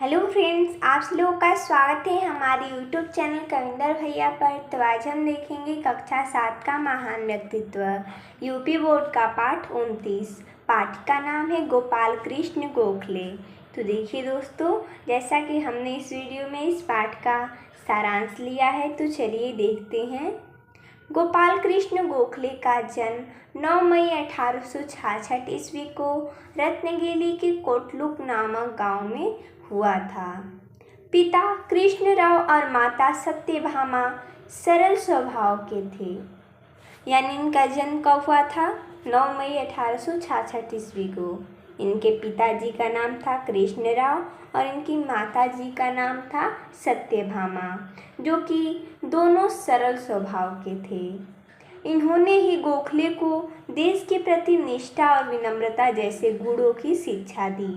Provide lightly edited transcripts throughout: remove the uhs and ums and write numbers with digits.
Hello friends, आप लोगों का स्वागत है हमारे यूट्यूब चैनल कविंदर भैया पर। तो आज हम देखेंगे कक्षा 7 का महान व्यक्तित्व यूपी बोर्ड का पाठ 29। पाठ का नाम है गोपाल कृष्ण गोखले। तो देखिए दोस्तों, जैसा कि हमने इस वीडियो में इस पाठ का सारांश लिया है, तो चलिए देखते हैं। गोपाल कृष्ण गोखले का जन्म 9 मई 1866 ईस्वी को रत्नगिरी के कोटलुक नामक गांव में हुआ था। पिता कृष्णराव और माता सत्यभामा सरल स्वभाव के थे। यानी इनका जन्म कब हुआ था? 9 मई 1866 ईस्वी को। इनके पिताजी का नाम था कृष्णराव और इनकी माताजी का नाम था सत्यभामा, जो कि दोनों सरल स्वभाव के थे। इन्होंने ही गोखले को देश के प्रति निष्ठा और विनम्रता जैसे गुणों की शिक्षा दी।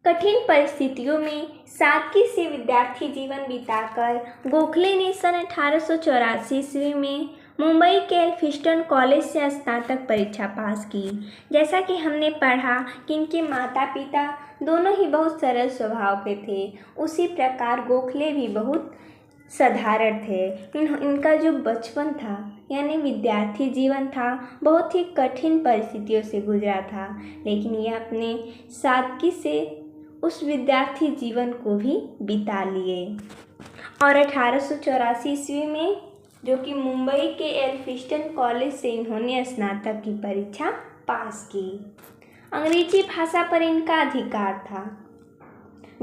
कठिन परिस्थितियों में सादगी से विद्यार्थी जीवन बिताकर गोखले ने सन 1884 ईस्वी में मुंबई के एल्फिंस्टन कॉलेज से स्नातक परीक्षा पास की। जैसा कि हमने पढ़ा कि इनके माता पिता दोनों ही बहुत सरल स्वभाव के थे, उसी प्रकार गोखले भी बहुत साधारण थे। इनका जो बचपन था यानी विद्यार्थी जीवन था, बहुत ही कठिन परिस्थितियों से गुजरा था, लेकिन यह अपने सादगी से उस विद्यार्थी जीवन को भी बिता लिए। और 1884 ईस्वी में जो कि मुंबई के एल्फिंस्टन कॉलेज से इन्होंने स्नातक की परीक्षा पास की। अंग्रेजी भाषा पर इनका अधिकार था।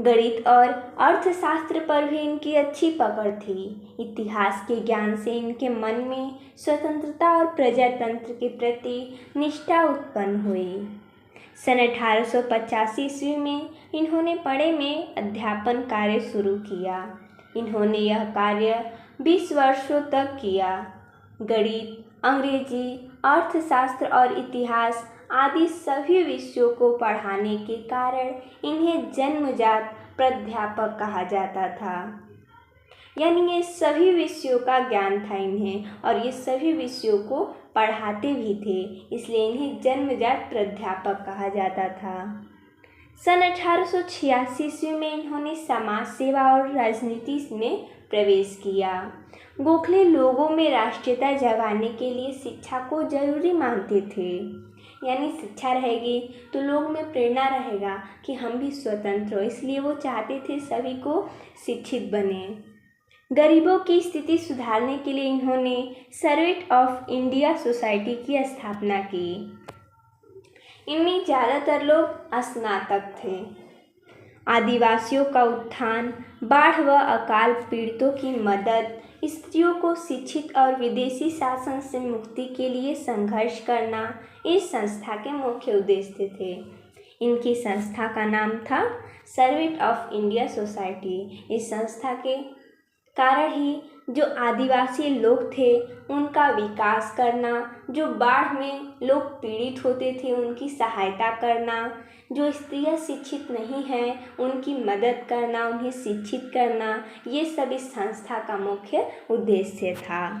गणित और अर्थशास्त्र पर भी इनकी अच्छी पकड़ थी। इतिहास के ज्ञान से इनके मन में स्वतंत्रता और प्रजातंत्र के प्रति निष्ठा उत्पन्न हुई। सन 1885 ईस्वी में इन्होंने पुणे में अध्यापन कार्य शुरू किया। इन्होंने यह कार्य 20 वर्षों तक किया। गणित, अंग्रेजी, अर्थशास्त्र और इतिहास आदि सभी विषयों को पढ़ाने के कारण इन्हें जन्मजात प्राध्यापक कहा जाता था। यानी ये सभी विषयों का ज्ञान था इन्हें, और ये सभी विषयों को पढ़ाते भी थे, इसलिए इन्हें जन्मजात प्राध्यापक कहा जाता था। सन 1886 ईस्वी में इन्होंने समाज सेवा और राजनीति में प्रवेश किया। गोखले लोगों में राष्ट्रीयता जगाने के लिए शिक्षा को जरूरी मानते थे। यानी शिक्षा रहेगी तो लोग में प्रेरणा रहेगा कि हम भी स्वतंत्र हो, इसलिए वो चाहते थे सभी को शिक्षित बने। गरीबों की स्थिति सुधारने के लिए इन्होंने सर्वेंट ऑफ इंडिया सोसाइटी की स्थापना की। इनमें ज़्यादातर लोग स्नातक थे। आदिवासियों का उत्थान, बाढ़ व अकाल पीड़ितों की मदद, स्त्रियों को शिक्षित और विदेशी शासन से मुक्ति के लिए संघर्ष करना इस संस्था के मुख्य उद्देश्य थे। इनकी संस्था का नाम था सर्वेंट ऑफ इंडिया सोसाइटी। इस संस्था के कारण ही जो आदिवासी लोग थे उनका विकास करना, जो बाढ़ में लोग पीड़ित होते थे उनकी सहायता करना, जो स्त्रियां शिक्षित नहीं हैं उनकी मदद करना, उन्हें शिक्षित करना, ये सब इस संस्था का मुख्य उद्देश्य था।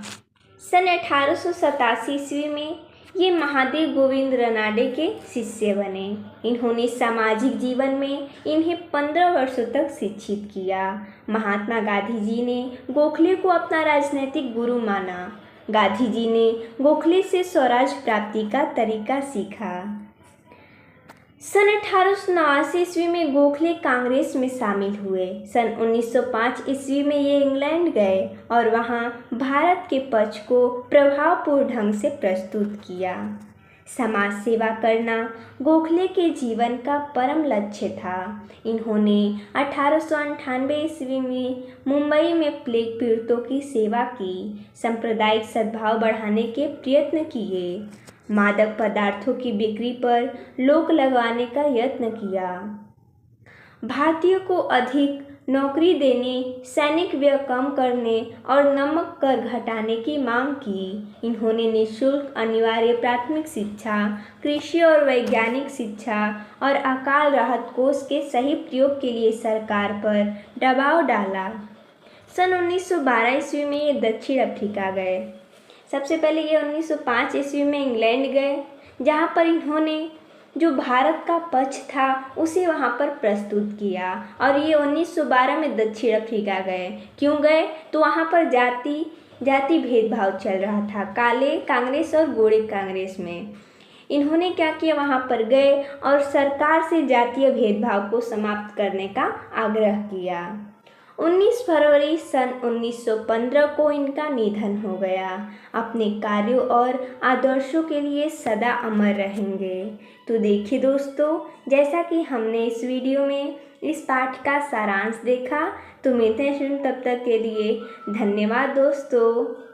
सन 1887 ईस्वी में ये महादेव गोविंद रनाडे के शिष्य बने। इन्होंने सामाजिक जीवन में इन्हें 15 वर्षों तक शिक्षित किया। महात्मा गांधी जी ने गोखले को अपना राजनीतिक गुरु माना। गांधी जी ने गोखले से स्वराज प्राप्ति का तरीका सीखा। सन 1889 ईस्वी में गोखले कांग्रेस में शामिल हुए। सन 1905 ईस्वी में ये इंग्लैंड गए और वहाँ भारत के पक्ष को प्रभावपूर्ण ढंग से प्रस्तुत किया। समाज सेवा करना गोखले के जीवन का परम लक्ष्य था। इन्होंने 1898 ईस्वी में मुंबई में प्लेग पीड़ितों की सेवा की, सांप्रदायिक सद्भाव बढ़ाने के प्रयत्न किए, मादक पदार्थों की बिक्री पर रोक लगाने का यत्न किया, भारतीयों को अधिक नौकरी देने, सैनिक व्यय कम करने और नमक कर घटाने की मांग की। इन्होंने निःशुल्क अनिवार्य प्राथमिक शिक्षा, कृषि और वैज्ञानिक शिक्षा और अकाल राहत कोष के सही प्रयोग के लिए सरकार पर दबाव डाला। सन 1912 ईस्वी में ये दक्षिण अफ्रीका गए। सबसे पहले ये 1905 ईस्वी में इंग्लैंड गए, जहाँ पर इन्होंने जो भारत का पक्ष था उसे वहाँ पर प्रस्तुत किया। और ये 1912 में दक्षिण अफ्रीका गए। क्यों गए? तो वहाँ पर जाति भेदभाव चल रहा था, काले कांग्रेस और गोरे कांग्रेस में। इन्होंने क्या किया, वहाँ पर गए और सरकार से जातीय भेदभाव को समाप्त करने का आग्रह किया। 19 फरवरी सन 1915 को इनका निधन हो गया। अपने कार्यों और आदर्शों के लिए सदा अमर रहेंगे। तो देखिए दोस्तों, जैसा कि हमने इस वीडियो में इस पाठ का सारांश देखा, तो मिलते हैं तब तक के लिए धन्यवाद दोस्तों।